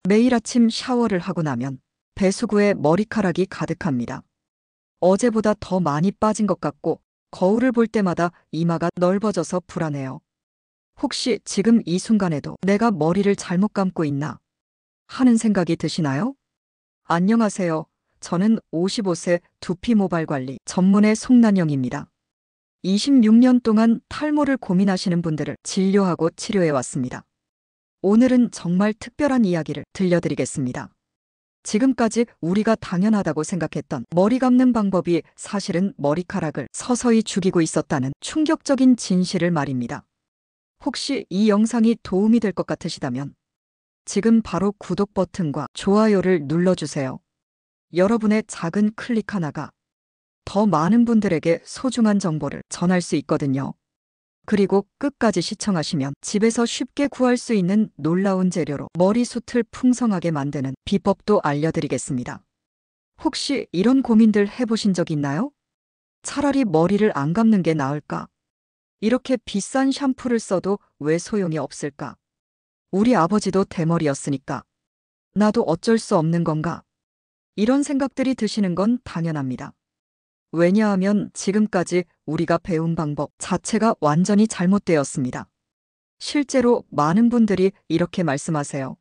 매일 아침 샤워를 하고 나면 배수구에 머리카락이 가득합니다. 어제보다 더 많이 빠진 것 같고 거울을 볼 때마다 이마가 넓어져서 불안해요. 혹시 지금 이 순간에도 내가 머리를 잘못 감고 있나 하는 생각이 드시나요? 안녕하세요. 저는 55세 두피 모발 관리 전문의 송난영입니다. 26년 동안 탈모를 고민하시는 분들을 진료하고 치료해 왔습니다. 오늘은 정말 특별한 이야기를 들려드리겠습니다. 지금까지 우리가 당연하다고 생각했던 머리 감는 방법이 사실은 머리카락을 서서히 죽이고 있었다는 충격적인 진실을 말입니다. 혹시 이 영상이 도움이 될 것 같으시다면 지금 바로 구독 버튼과 좋아요를 눌러주세요. 여러분의 작은 클릭 하나가 더 많은 분들에게 소중한 정보를 전할 수 있거든요. 그리고 끝까지 시청하시면 집에서 쉽게 구할 수 있는 놀라운 재료로 머리숱을 풍성하게 만드는 비법도 알려드리겠습니다. 혹시 이런 고민들 해보신 적 있나요? 차라리 머리를 안 감는 게 나을까? 이렇게 비싼 샴푸를 써도 왜 소용이 없을까? 우리 아버지도 대머리였으니까 나도 어쩔 수 없는 건가? 이런 생각들이 드시는 건 당연합니다. 왜냐하면 지금까지 우리가 배운 방법 자체가 완전히 잘못되었습니다. 실제로 많은 분들이 이렇게 말씀하세요.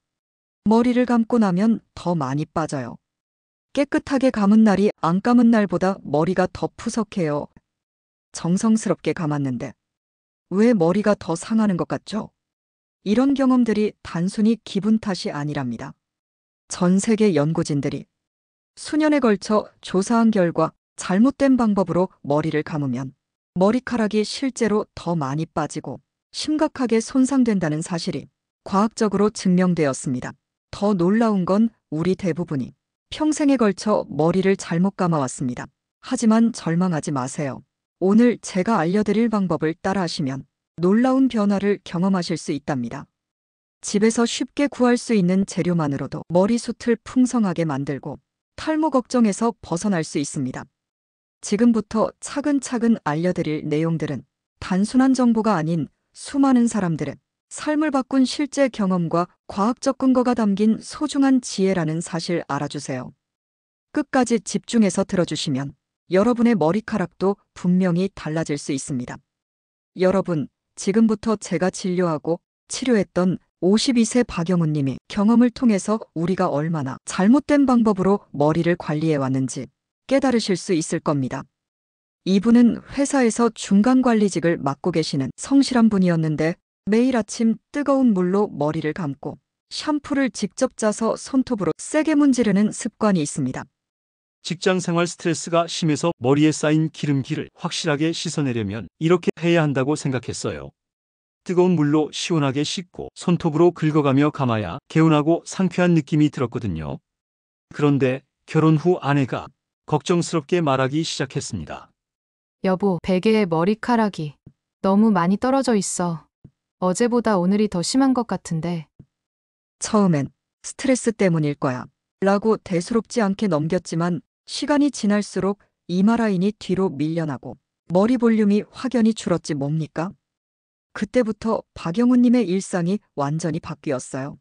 머리를 감고 나면 더 많이 빠져요. 깨끗하게 감은 날이 안 감은 날보다 머리가 더 푸석해요. 정성스럽게 감았는데 왜 머리가 더 상하는 것 같죠? 이런 경험들이 단순히 기분 탓이 아니랍니다. 전 세계 연구진들이 수년에 걸쳐 조사한 결과 잘못된 방법으로 머리를 감으면 머리카락이 실제로 더 많이 빠지고 심각하게 손상된다는 사실이 과학적으로 증명되었습니다. 더 놀라운 건 우리 대부분이 평생에 걸쳐 머리를 잘못 감아왔습니다. 하지만 절망하지 마세요. 오늘 제가 알려드릴 방법을 따라하시면 놀라운 변화를 경험하실 수 있답니다. 집에서 쉽게 구할 수 있는 재료만으로도 머리숱을 풍성하게 만들고 탈모 걱정에서 벗어날 수 있습니다. 지금부터 차근차근 알려드릴 내용들은 단순한 정보가 아닌 수많은 사람들의 삶을 바꾼 실제 경험과 과학적 근거가 담긴 소중한 지혜라는 사실 알아주세요. 끝까지 집중해서 들어주시면 여러분의 머리카락도 분명히 달라질 수 있습니다. 여러분, 지금부터 제가 진료하고 치료했던 52세 박영훈 님의 경험을 통해서 우리가 얼마나 잘못된 방법으로 머리를 관리해 왔는지 깨달으실 수 있을 겁니다. 이분은 회사에서 중간관리직을 맡고 계시는 성실한 분이었는데 매일 아침 뜨거운 물로 머리를 감고 샴푸를 직접 짜서 손톱으로 세게 문지르는 습관이 있습니다. 직장 생활 스트레스가 심해서 머리에 쌓인 기름기를 확실하게 씻어내려면 이렇게 해야 한다고 생각했어요. 뜨거운 물로 시원하게 씻고 손톱으로 긁어가며 감아야 개운하고 상쾌한 느낌이 들었거든요. 그런데 결혼 후 아내가 걱정스럽게 말하기 시작했습니다. 여보, 베개에 머리카락이 너무 많이 떨어져 있어. 어제보다 오늘이 더 심한 것 같은데. 처음엔 스트레스 때문일 거야 라고 대수롭지 않게 넘겼지만 시간이 지날수록 이마 라인이 뒤로 밀려나고 머리 볼륨이 확연히 줄었지 뭡니까? 그때부터 박영훈님의 일상이 완전히 바뀌었어요.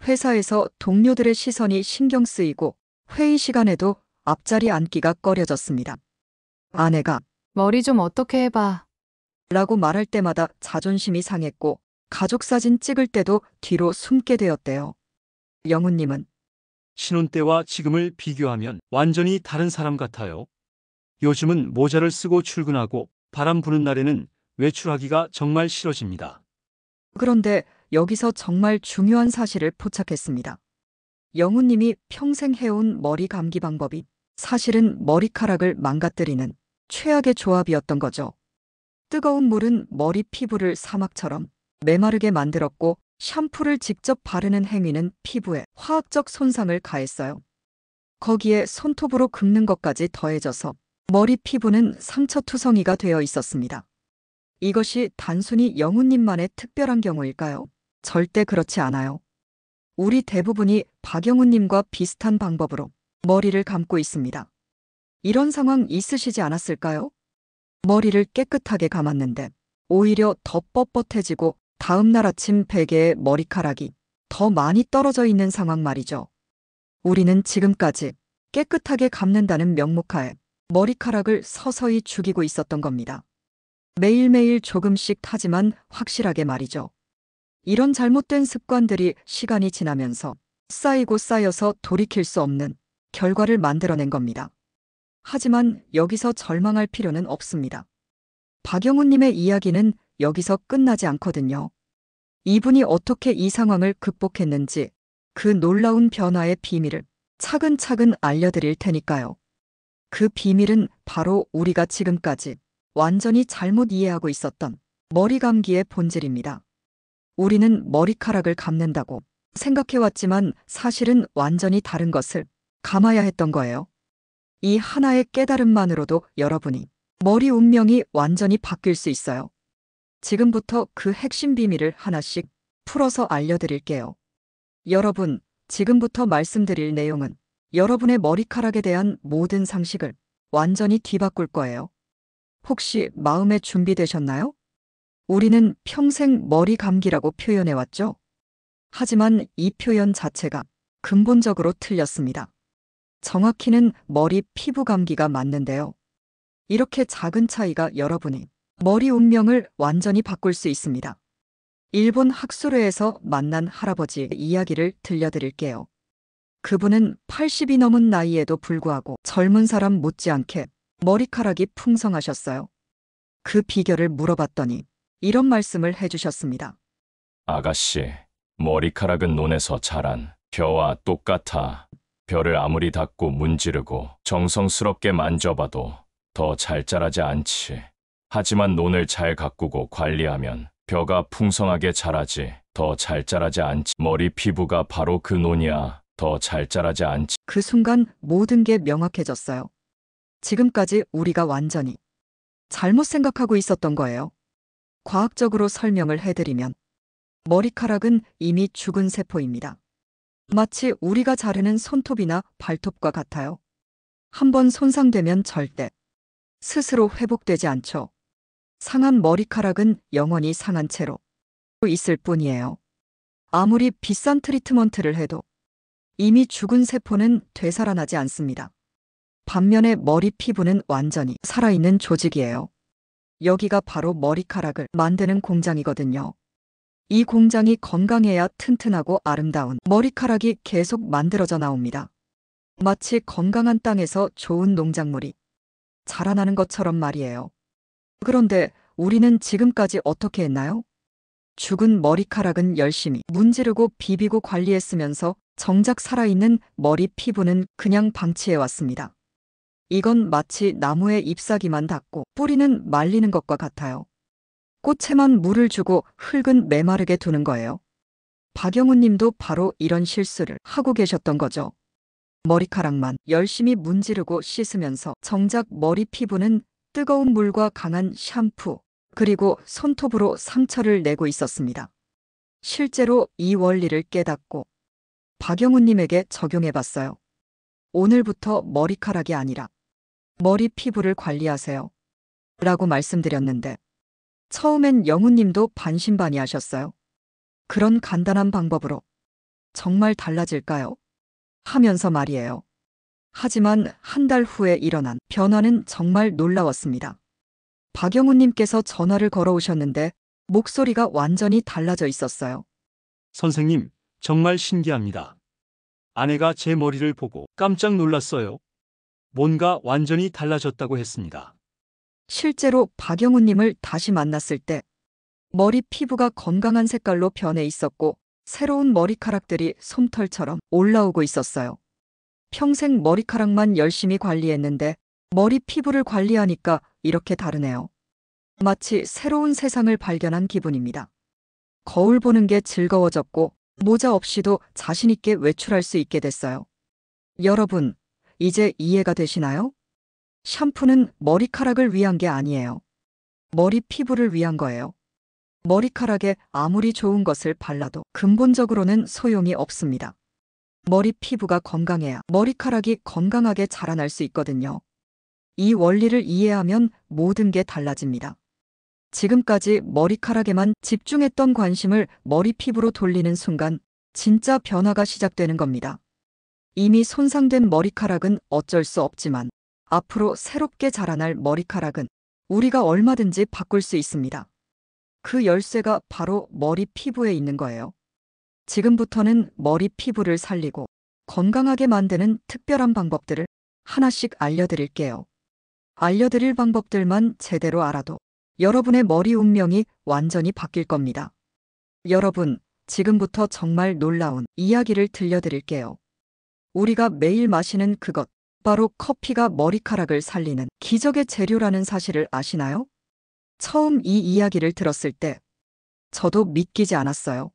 회사에서 동료들의 시선이 신경 쓰이고 회의 시간에도 앞자리 앉기가 꺼려졌습니다. 아내가 머리 좀 어떻게 해봐. 라고 말할 때마다 자존심이 상했고 가족 사진 찍을 때도 뒤로 숨게 되었대요. 영훈님은 신혼 때와 지금을 비교하면 완전히 다른 사람 같아요. 요즘은 모자를 쓰고 출근하고 바람 부는 날에는 외출하기가 정말 싫어집니다. 그런데 여기서 정말 중요한 사실을 포착했습니다. 영훈님이 평생 해온 머리 감기 방법이 사실은 머리카락을 망가뜨리는 최악의 조합이었던 거죠. 뜨거운 물은 머리 피부를 사막처럼 메마르게 만들었고 샴푸를 직접 바르는 행위는 피부에 화학적 손상을 가했어요. 거기에 손톱으로 긁는 것까지 더해져서 머리 피부는 상처투성이가 되어 있었습니다. 이것이 단순히 영훈님만의 특별한 경우일까요? 절대 그렇지 않아요. 우리 대부분이 박영훈님과 비슷한 방법으로 머리를 감고 있습니다. 이런 상황 있으시지 않았을까요? 머리를 깨끗하게 감았는데 오히려 더 뻣뻣해지고 다음날 아침 베개에 머리카락이 더 많이 떨어져 있는 상황 말이죠. 우리는 지금까지 깨끗하게 감는다는 명목하에 머리카락을 서서히 죽이고 있었던 겁니다. 매일매일 조금씩 하지만 확실하게 말이죠. 이런 잘못된 습관들이 시간이 지나면서 쌓이고 쌓여서 돌이킬 수 없는 결과를 만들어낸 겁니다. 하지만 여기서 절망할 필요는 없습니다. 박영훈님의 이야기는 여기서 끝나지 않거든요. 이분이 어떻게 이 상황을 극복했는지 그 놀라운 변화의 비밀을 차근차근 알려드릴 테니까요. 그 비밀은 바로 우리가 지금까지 완전히 잘못 이해하고 있었던 머리 감기의 본질입니다. 우리는 머리카락을 감는다고 생각해왔지만 사실은 완전히 다른 것을 감아야 했던 거예요. 이 하나의 깨달음만으로도 여러분이 머리 운명이 완전히 바뀔 수 있어요. 지금부터 그 핵심 비밀을 하나씩 풀어서 알려드릴게요. 여러분, 지금부터 말씀드릴 내용은 여러분의 머리카락에 대한 모든 상식을 완전히 뒤바꿀 거예요. 혹시 마음에 준비되셨나요? 우리는 평생 머리 감기라고 표현해왔죠? 하지만 이 표현 자체가 근본적으로 틀렸습니다. 정확히는 머리 피부 감기가 맞는데요. 이렇게 작은 차이가 여러분이 머리 운명을 완전히 바꿀 수 있습니다. 일본 학술회에서 만난 할아버지의 이야기를 들려드릴게요. 그분은 80이 넘은 나이에도 불구하고 젊은 사람 못지않게 머리카락이 풍성하셨어요. 그 비결을 물어봤더니 이런 말씀을 해주셨습니다. 아가씨, 머리카락은 논에서 자란 벼와 똑같아. 벼를 아무리 닦고 문지르고 정성스럽게 만져봐도 더 잘 자라지 않지. 하지만 논을 잘 가꾸고 관리하면 벼가 풍성하게 자라지. 더 잘 자라지 않지. 머리 피부가 바로 그 논이야. 더 잘 자라지 않지. 그 순간 모든 게 명확해졌어요. 지금까지 우리가 완전히 잘못 생각하고 있었던 거예요. 과학적으로 설명을 해드리면 머리카락은 이미 죽은 세포입니다. 마치 우리가 자르는 손톱이나 발톱과 같아요. 한번 손상되면 절대 스스로 회복되지 않죠. 상한 머리카락은 영원히 상한 채로 있을 뿐이에요. 아무리 비싼 트리트먼트를 해도 이미 죽은 세포는 되살아나지 않습니다. 반면에 머리 피부는 완전히 살아있는 조직이에요. 여기가 바로 머리카락을 만드는 공장이거든요. 이 공장이 건강해야 튼튼하고 아름다운 머리카락이 계속 만들어져 나옵니다. 마치 건강한 땅에서 좋은 농작물이 자라나는 것처럼 말이에요. 그런데 우리는 지금까지 어떻게 했나요? 죽은 머리카락은 열심히 문지르고 비비고 관리했으면서 정작 살아있는 머리 피부는 그냥 방치해왔습니다. 이건 마치 나무에 잎사귀만 닿고 뿌리는 말리는 것과 같아요. 꽃에만 물을 주고 흙은 메마르게 두는 거예요. 박영훈 님도 바로 이런 실수를 하고 계셨던 거죠. 머리카락만 열심히 문지르고 씻으면서 정작 머리 피부는 뜨거운 물과 강한 샴푸, 그리고 손톱으로 상처를 내고 있었습니다. 실제로 이 원리를 깨닫고 박영훈 님에게 적용해 봤어요. 오늘부터 머리카락이 아니라 머리 피부를 관리하세요. 라고 말씀드렸는데 처음엔 영훈 님도 반신반의하셨어요. 그런 간단한 방법으로 정말 달라질까요? 하면서 말이에요. 하지만 한 달 후에 일어난 변화는 정말 놀라웠습니다. 박영훈 님께서 전화를 걸어오셨는데 목소리가 완전히 달라져 있었어요. 선생님, 정말 신기합니다. 아내가 제 머리를 보고 깜짝 놀랐어요. 뭔가 완전히 달라졌다고 했습니다. 실제로 박영훈 님을 다시 만났을 때 머리 피부가 건강한 색깔로 변해 있었고 새로운 머리카락들이 솜털처럼 올라오고 있었어요. 평생 머리카락만 열심히 관리했는데 머리 피부를 관리하니까 이렇게 다르네요. 마치 새로운 세상을 발견한 기분입니다. 거울 보는 게 즐거워졌고 모자 없이도 자신 있게 외출할 수 있게 됐어요. 여러분, 이제 이해가 되시나요? 샴푸는 머리카락을 위한 게 아니에요. 머리 피부를 위한 거예요. 머리카락에 아무리 좋은 것을 발라도 근본적으로는 소용이 없습니다. 머리 피부가 건강해야 머리카락이 건강하게 자라날 수 있거든요. 이 원리를 이해하면 모든 게 달라집니다. 지금까지 머리카락에만 집중했던 관심을 머리 피부로 돌리는 순간 진짜 변화가 시작되는 겁니다. 이미 손상된 머리카락은 어쩔 수 없지만 앞으로 새롭게 자라날 머리카락은 우리가 얼마든지 바꿀 수 있습니다. 그 열쇠가 바로 머리 피부에 있는 거예요. 지금부터는 머리 피부를 살리고 건강하게 만드는 특별한 방법들을 하나씩 알려드릴게요. 알려드릴 방법들만 제대로 알아도 여러분의 머리 운명이 완전히 바뀔 겁니다. 여러분, 지금부터 정말 놀라운 이야기를 들려드릴게요. 우리가 매일 마시는 그것, 바로 커피가 머리카락을 살리는 기적의 재료라는 사실을 아시나요? 처음 이 이야기를 들었을 때 저도 믿기지 않았어요.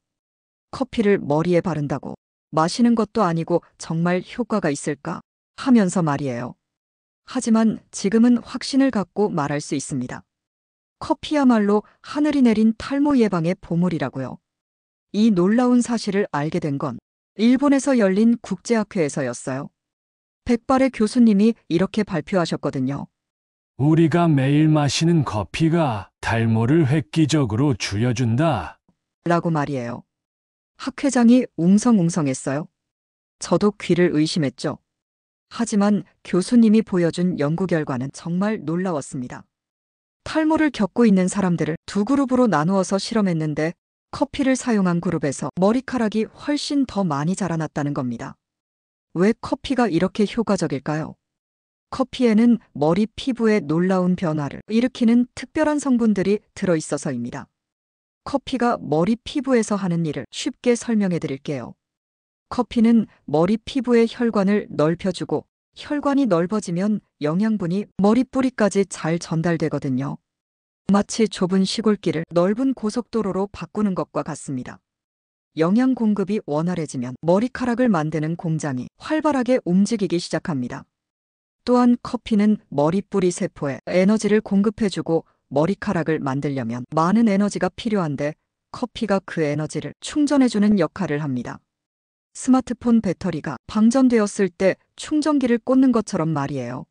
커피를 머리에 바른다고 마시는 것도 아니고 정말 효과가 있을까 하면서 말이에요. 하지만 지금은 확신을 갖고 말할 수 있습니다. 커피야말로 하늘이 내린 탈모 예방의 보물이라고요. 이 놀라운 사실을 알게 된 건 일본에서 열린 국제학회에서였어요. 백발의 교수님이 이렇게 발표하셨거든요. 우리가 매일 마시는 커피가 탈모를 획기적으로 줄여준다. 라고 말이에요. 학회장이 웅성웅성했어요. 저도 귀를 의심했죠. 하지만 교수님이 보여준 연구 결과는 정말 놀라웠습니다. 탈모를 겪고 있는 사람들을 두 그룹으로 나누어서 실험했는데 커피를 사용한 그룹에서 머리카락이 훨씬 더 많이 자라났다는 겁니다. 왜 커피가 이렇게 효과적일까요? 커피에는 머리 피부에 놀라운 변화를 일으키는 특별한 성분들이 들어있어서입니다. 커피가 머리 피부에서 하는 일을 쉽게 설명해 드릴게요. 커피는 머리 피부의 혈관을 넓혀주고 혈관이 넓어지면 영양분이 머리뿌리까지 잘 전달되거든요. 마치 좁은 시골길을 넓은 고속도로로 바꾸는 것과 같습니다. 영양 공급이 원활해지면 머리카락을 만드는 공장이 활발하게 움직이기 시작합니다. 또한 커피는 머리뿌리 세포에 에너지를 공급해주고 머리카락을 만들려면 많은 에너지가 필요한데 커피가 그 에너지를 충전해주는 역할을 합니다. 스마트폰 배터리가 방전되었을 때 충전기를 꽂는 것처럼 말이에요.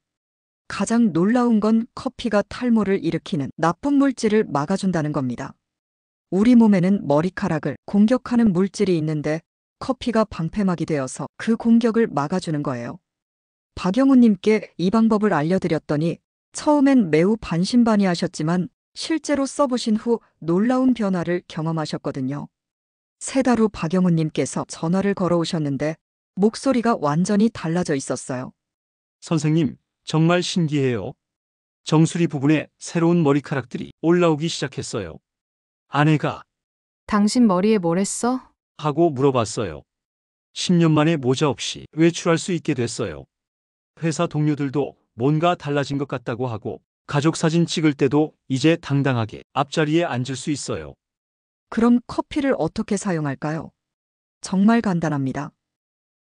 가장 놀라운 건 커피가 탈모를 일으키는 나쁜 물질을 막아준다는 겁니다. 우리 몸에는 머리카락을 공격하는 물질이 있는데 커피가 방패막이 되어서 그 공격을 막아주는 거예요. 박영우님께 이 방법을 알려드렸더니 처음엔 매우 반신반의하셨지만 실제로 써보신 후 놀라운 변화를 경험하셨거든요. 3달 후 박영우님께서 전화를 걸어오셨는데 목소리가 완전히 달라져 있었어요. 선생님, 정말 신기해요. 정수리 부분에 새로운 머리카락들이 올라오기 시작했어요. 아내가 당신 머리에 뭘 했어? 하고 물어봤어요. 10년 만에 모자 없이 외출할 수 있게 됐어요. 회사 동료들도 뭔가 달라진 것 같다고 하고 가족 사진 찍을 때도 이제 당당하게 앞자리에 앉을 수 있어요. 그럼 커피를 어떻게 사용할까요? 정말 간단합니다.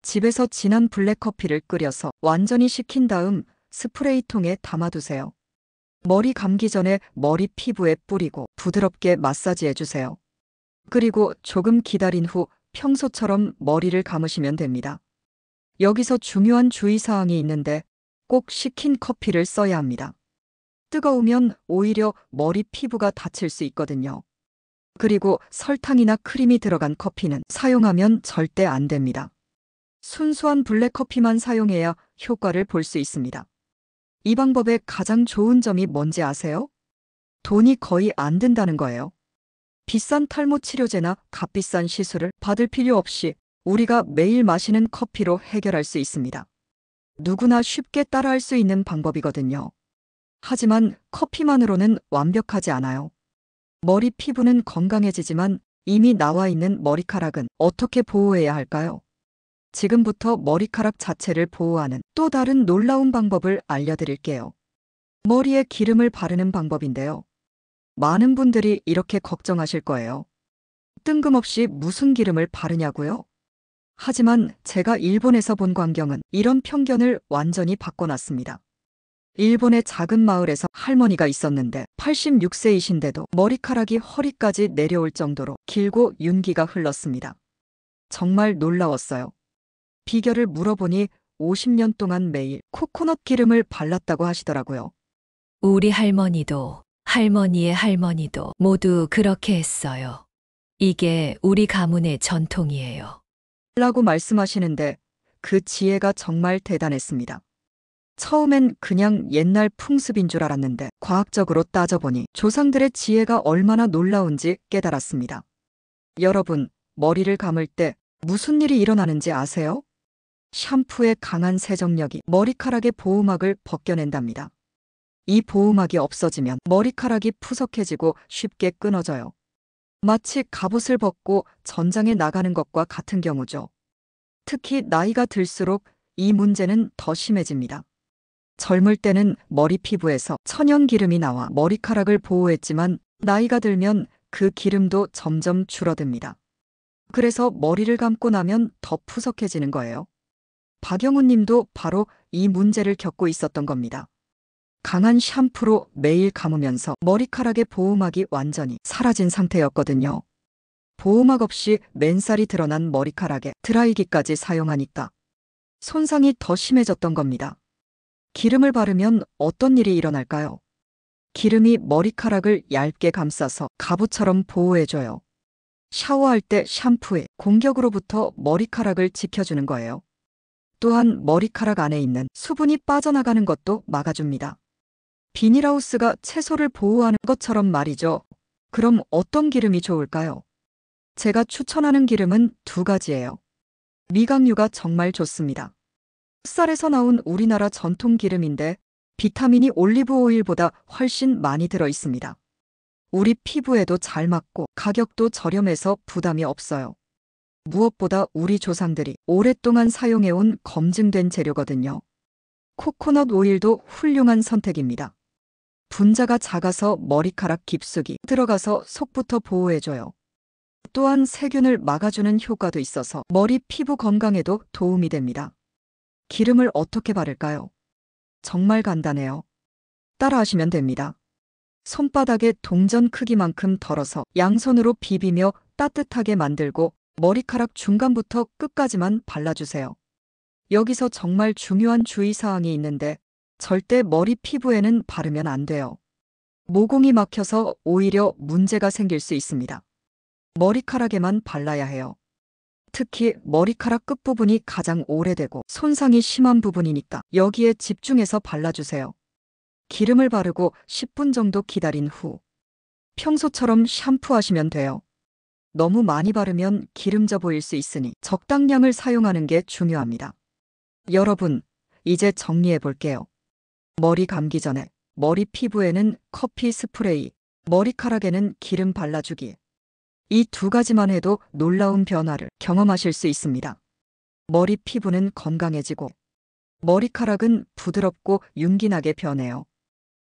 집에서 진한 블랙커피를 끓여서 완전히 식힌 다음 스프레이통에 담아두세요. 머리 감기 전에 머리 피부에 뿌리고 부드럽게 마사지해주세요. 그리고 조금 기다린 후 평소처럼 머리를 감으시면 됩니다. 여기서 중요한 주의사항이 있는데 꼭 식힌 커피를 써야 합니다. 뜨거우면 오히려 머리 피부가 다칠 수 있거든요. 그리고 설탕이나 크림이 들어간 커피는 사용하면 절대 안 됩니다. 순수한 블랙커피만 사용해야 효과를 볼 수 있습니다. 이 방법의 가장 좋은 점이 뭔지 아세요? 돈이 거의 안 든다는 거예요. 비싼 탈모 치료제나 값비싼 시술을 받을 필요 없이 우리가 매일 마시는 커피로 해결할 수 있습니다. 누구나 쉽게 따라할 수 있는 방법이거든요. 하지만 커피만으로는 완벽하지 않아요. 머리 피부는 건강해지지만 이미 나와 있는 머리카락은 어떻게 보호해야 할까요? 지금부터 머리카락 자체를 보호하는 또 다른 놀라운 방법을 알려드릴게요. 머리에 기름을 바르는 방법인데요. 많은 분들이 이렇게 걱정하실 거예요. 뜬금없이 무슨 기름을 바르냐고요? 하지만 제가 일본에서 본 광경은 이런 편견을 완전히 바꿔놨습니다. 일본의 작은 마을에서 할머니가 있었는데 86세이신데도 머리카락이 허리까지 내려올 정도로 길고 윤기가 흘렀습니다. 정말 놀라웠어요. 비결을 물어보니 50년 동안 매일 코코넛 기름을 발랐다고 하시더라고요. 우리 할머니도 할머니의 할머니도 모두 그렇게 했어요. 이게 우리 가문의 전통이에요. 라고 말씀하시는데 그 지혜가 정말 대단했습니다. 처음엔 그냥 옛날 풍습인 줄 알았는데 과학적으로 따져보니 조상들의 지혜가 얼마나 놀라운지 깨달았습니다. 여러분, 머리를 감을 때 무슨 일이 일어나는지 아세요? 샴푸의 강한 세정력이 머리카락의 보호막을 벗겨낸답니다. 이 보호막이 없어지면 머리카락이 푸석해지고 쉽게 끊어져요. 마치 갑옷을 벗고 전장에 나가는 것과 같은 경우죠. 특히 나이가 들수록 이 문제는 더 심해집니다. 젊을 때는 머리 피부에서 천연 기름이 나와 머리카락을 보호했지만 나이가 들면 그 기름도 점점 줄어듭니다. 그래서 머리를 감고 나면 더 푸석해지는 거예요. 박영훈 님도 바로 이 문제를 겪고 있었던 겁니다. 강한 샴푸로 매일 감으면서 머리카락의 보호막이 완전히 사라진 상태였거든요. 보호막 없이 맨살이 드러난 머리카락에 드라이기까지 사용하니까 손상이 더 심해졌던 겁니다. 기름을 바르면 어떤 일이 일어날까요? 기름이 머리카락을 얇게 감싸서 갑옷처럼 보호해줘요. 샤워할 때 샴푸의 공격으로부터 머리카락을 지켜주는 거예요. 또한 머리카락 안에 있는 수분이 빠져나가는 것도 막아줍니다. 비닐하우스가 채소를 보호하는 것처럼 말이죠. 그럼 어떤 기름이 좋을까요? 제가 추천하는 기름은 두 가지예요. 미각류가 정말 좋습니다. 쌀에서 나온 우리나라 전통 기름인데 비타민이 올리브 오일보다 훨씬 많이 들어 있습니다. 우리 피부에도 잘 맞고 가격도 저렴해서 부담이 없어요. 무엇보다 우리 조상들이 오랫동안 사용해온 검증된 재료거든요. 코코넛 오일도 훌륭한 선택입니다. 분자가 작아서 머리카락 깊숙이 들어가서 속부터 보호해줘요. 또한 세균을 막아주는 효과도 있어서 머리 피부 건강에도 도움이 됩니다. 기름을 어떻게 바를까요? 정말 간단해요. 따라하시면 됩니다. 손바닥에 동전 크기만큼 덜어서 양손으로 비비며 따뜻하게 만들고 머리카락 중간부터 끝까지만 발라주세요. 여기서 정말 중요한 주의사항이 있는데 절대 머리 피부에는 바르면 안 돼요. 모공이 막혀서 오히려 문제가 생길 수 있습니다. 머리카락에만 발라야 해요. 특히 머리카락 끝부분이 가장 오래되고 손상이 심한 부분이니까 여기에 집중해서 발라주세요. 기름을 바르고 10분 정도 기다린 후 평소처럼 샴푸하시면 돼요. 너무 많이 바르면 기름져 보일 수 있으니 적당량을 사용하는 게 중요합니다. 여러분, 이제 정리해 볼게요. 머리 감기 전에 머리 피부에는 커피 스프레이, 머리카락에는 기름 발라주기. 이 두 가지만 해도 놀라운 변화를 경험하실 수 있습니다. 머리 피부는 건강해지고 머리카락은 부드럽고 윤기나게 변해요.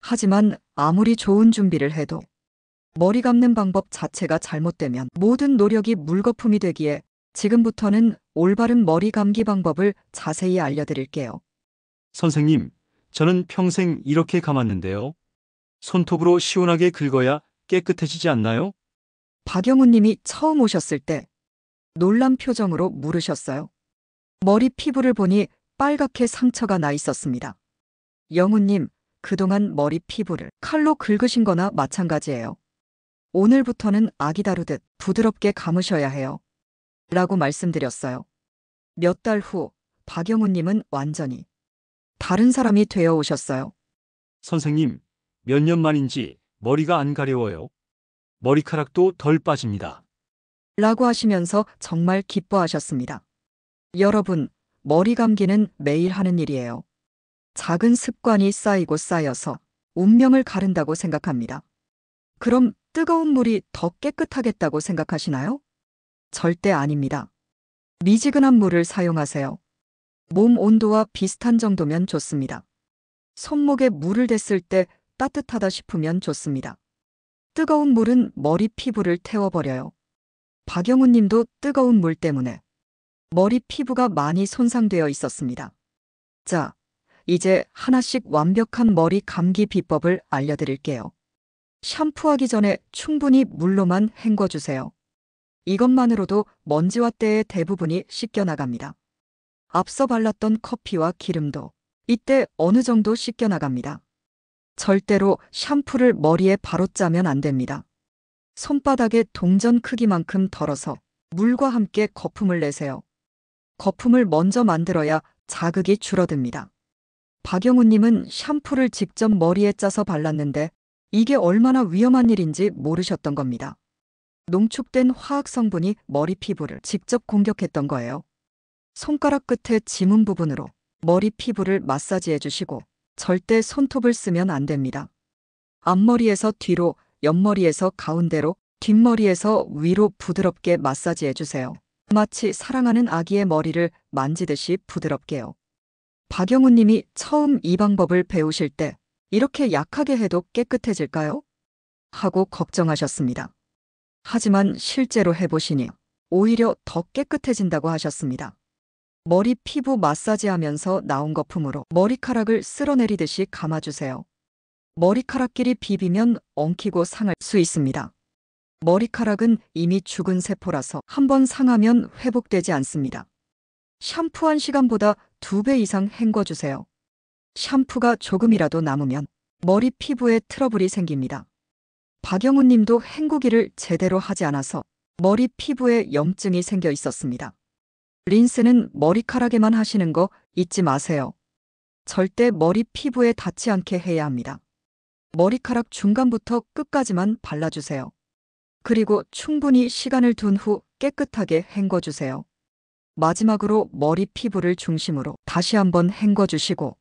하지만 아무리 좋은 준비를 해도 머리 감는 방법 자체가 잘못되면 모든 노력이 물거품이 되기에 지금부터는 올바른 머리 감기 방법을 자세히 알려드릴게요. 선생님, 저는 평생 이렇게 감았는데요. 손톱으로 시원하게 긁어야 깨끗해지지 않나요? 박영훈 님이 처음 오셨을 때 놀란 표정으로 물으셨어요. 머리 피부를 보니 빨갛게 상처가 나 있었습니다. 영훈 님, 그동안 머리 피부를 칼로 긁으신 거나 마찬가지예요. 오늘부터는 아기 다루듯 부드럽게 감으셔야 해요. 라고 말씀드렸어요. 몇 달 후 박영훈 님은 완전히 다른 사람이 되어 오셨어요. 선생님, 몇 년 만인지 머리가 안 가려워요. 머리카락도 덜 빠집니다. 라고 하시면서 정말 기뻐하셨습니다. 여러분, 머리 감기는 매일 하는 일이에요. 작은 습관이 쌓이고 쌓여서 운명을 가른다고 생각합니다. 그럼 뜨거운 물이 더 깨끗하겠다고 생각하시나요? 절대 아닙니다. 미지근한 물을 사용하세요. 몸 온도와 비슷한 정도면 좋습니다. 손목에 물을 댔을 때 따뜻하다 싶으면 좋습니다. 뜨거운 물은 머리 피부를 태워버려요. 박영훈 님도 뜨거운 물 때문에 머리 피부가 많이 손상되어 있었습니다. 자, 이제 하나씩 완벽한 머리 감기 비법을 알려드릴게요. 샴푸하기 전에 충분히 물로만 헹궈주세요. 이것만으로도 먼지와 때의 대부분이 씻겨나갑니다. 앞서 발랐던 커피와 기름도 이때 어느 정도 씻겨나갑니다. 절대로 샴푸를 머리에 바로 짜면 안 됩니다. 손바닥에 동전 크기만큼 덜어서 물과 함께 거품을 내세요. 거품을 먼저 만들어야 자극이 줄어듭니다. 박영훈님은 샴푸를 직접 머리에 짜서 발랐는데 이게 얼마나 위험한 일인지 모르셨던 겁니다. 농축된 화학 성분이 머리 피부를 직접 공격했던 거예요. 손가락 끝에 지문 부분으로 머리 피부를 마사지해 주시고 절대 손톱을 쓰면 안 됩니다. 앞머리에서 뒤로, 옆머리에서 가운데로, 뒷머리에서 위로 부드럽게 마사지해 주세요. 마치 사랑하는 아기의 머리를 만지듯이 부드럽게요. 박영훈 님이 처음 이 방법을 배우실 때 이렇게 약하게 해도 깨끗해질까요? 하고 걱정하셨습니다. 하지만 실제로 해보시니 오히려 더 깨끗해진다고 하셨습니다. 머리 피부 마사지하면서 나온 거품으로 머리카락을 쓸어내리듯이 감아주세요. 머리카락끼리 비비면 엉키고 상할 수 있습니다. 머리카락은 이미 죽은 세포라서 한번 상하면 회복되지 않습니다. 샴푸한 시간보다 2배 이상 헹궈주세요. 샴푸가 조금이라도 남으면 머리 피부에 트러블이 생깁니다. 박영훈 님도 헹구기를 제대로 하지 않아서 머리 피부에 염증이 생겨 있었습니다. 린스는 머리카락에만 하시는 거 잊지 마세요. 절대 머리 피부에 닿지 않게 해야 합니다. 머리카락 중간부터 끝까지만 발라주세요. 그리고 충분히 시간을 둔 후 깨끗하게 헹궈주세요. 마지막으로 머리 피부를 중심으로 다시 한번 헹궈주시고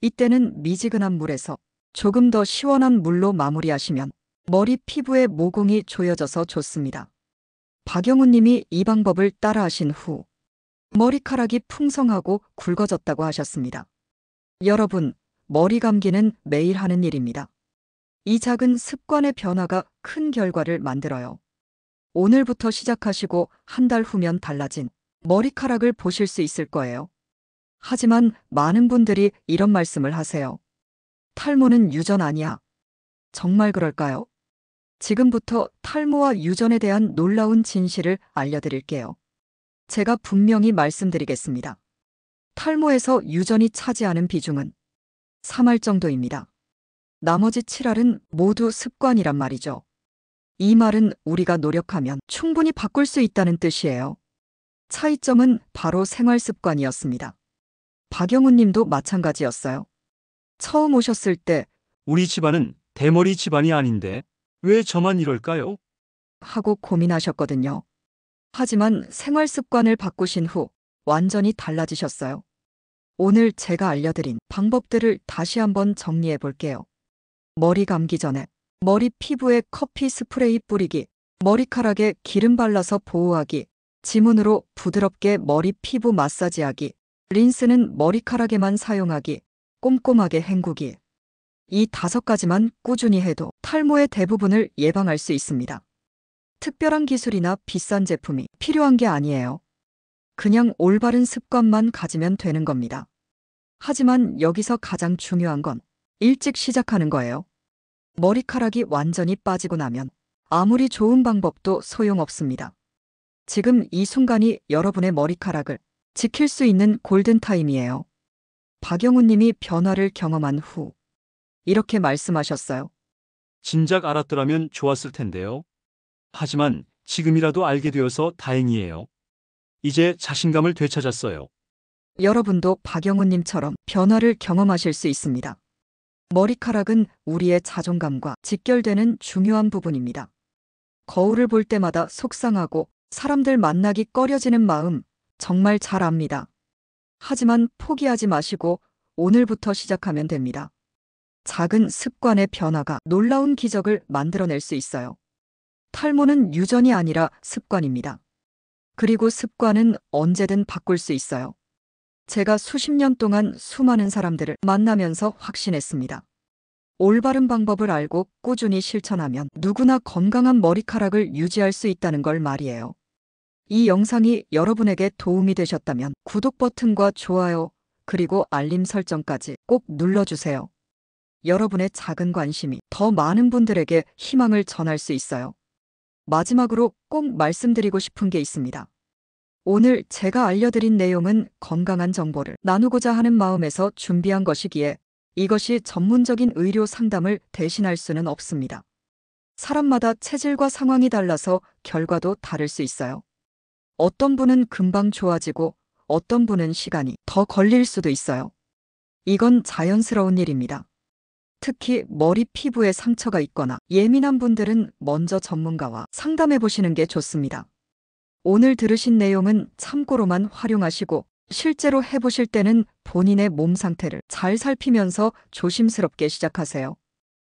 이때는 미지근한 물에서 조금 더 시원한 물로 마무리하시면 머리 피부의 모공이 조여져서 좋습니다. 박영훈 님이 이 방법을 따라하신 후 머리카락이 풍성하고 굵어졌다고 하셨습니다. 여러분, 머리 감기는 매일 하는 일입니다. 이 작은 습관의 변화가 큰 결과를 만들어요. 오늘부터 시작하시고 한 달 후면 달라진 머리카락을 보실 수 있을 거예요. 하지만 많은 분들이 이런 말씀을 하세요. 탈모는 유전 아니야. 정말 그럴까요? 지금부터 탈모와 유전에 대한 놀라운 진실을 알려드릴게요. 제가 분명히 말씀드리겠습니다. 탈모에서 유전이 차지하는 비중은 3할 정도입니다. 나머지 7할은 모두 습관이란 말이죠. 이 말은 우리가 노력하면 충분히 바꿀 수 있다는 뜻이에요. 차이점은 바로 생활 습관이었습니다. 박영훈 님도 마찬가지였어요. 처음 오셨을 때 우리 집안은 대머리 집안이 아닌데 왜 저만 이럴까요? 하고 고민하셨거든요. 하지만 생활 습관을 바꾸신 후 완전히 달라지셨어요. 오늘 제가 알려드린 방법들을 다시 한번 정리해 볼게요. 머리 감기 전에 머리 피부에 커피 스프레이 뿌리기, 머리카락에 기름 발라서 보호하기, 지문으로 부드럽게 머리 피부 마사지하기, 린스는 머리카락에만 사용하기, 꼼꼼하게 헹구기. 이 5가지만 꾸준히 해도 탈모의 대부분을 예방할 수 있습니다. 특별한 기술이나 비싼 제품이 필요한 게 아니에요. 그냥 올바른 습관만 가지면 되는 겁니다. 하지만 여기서 가장 중요한 건 일찍 시작하는 거예요. 머리카락이 완전히 빠지고 나면 아무리 좋은 방법도 소용없습니다. 지금 이 순간이 여러분의 머리카락을 지킬 수 있는 골든타임이에요. 박영훈 님이 변화를 경험한 후 이렇게 말씀하셨어요. 진작 알았더라면 좋았을 텐데요. 하지만 지금이라도 알게 되어서 다행이에요. 이제 자신감을 되찾았어요. 여러분도 박영훈 님처럼 변화를 경험하실 수 있습니다. 머리카락은 우리의 자존감과 직결되는 중요한 부분입니다. 거울을 볼 때마다 속상하고 사람들 만나기 꺼려지는 마음 정말 잘 압니다. 하지만 포기하지 마시고 오늘부터 시작하면 됩니다. 작은 습관의 변화가 놀라운 기적을 만들어낼 수 있어요. 탈모는 유전이 아니라 습관입니다. 그리고 습관은 언제든 바꿀 수 있어요. 제가 수십 년 동안 수많은 사람들을 만나면서 확신했습니다. 올바른 방법을 알고 꾸준히 실천하면 누구나 건강한 머리카락을 유지할 수 있다는 걸 말이에요. 이 영상이 여러분에게 도움이 되셨다면 구독 버튼과 좋아요, 그리고 알림 설정까지 꼭 눌러주세요. 여러분의 작은 관심이 더 많은 분들에게 희망을 전할 수 있어요. 마지막으로 꼭 말씀드리고 싶은 게 있습니다. 오늘 제가 알려드린 내용은 건강한 정보를 나누고자 하는 마음에서 준비한 것이기에 이것이 전문적인 의료 상담을 대신할 수는 없습니다. 사람마다 체질과 상황이 달라서 결과도 다를 수 있어요. 어떤 분은 금방 좋아지고 어떤 분은 시간이 더 걸릴 수도 있어요. 이건 자연스러운 일입니다. 특히 머리 피부에 상처가 있거나 예민한 분들은 먼저 전문가와 상담해 보시는 게 좋습니다. 오늘 들으신 내용은 참고로만 활용하시고 실제로 해보실 때는 본인의 몸 상태를 잘 살피면서 조심스럽게 시작하세요.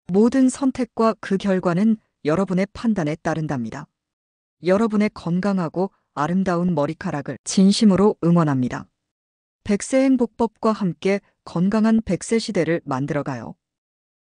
모든 선택과 그 결과는 여러분의 판단에 따른답니다. 여러분의 건강하고 아름다운 머리카락을 진심으로 응원합니다. 백세 행복법과 함께 건강한 100세 시대를 만들어가요.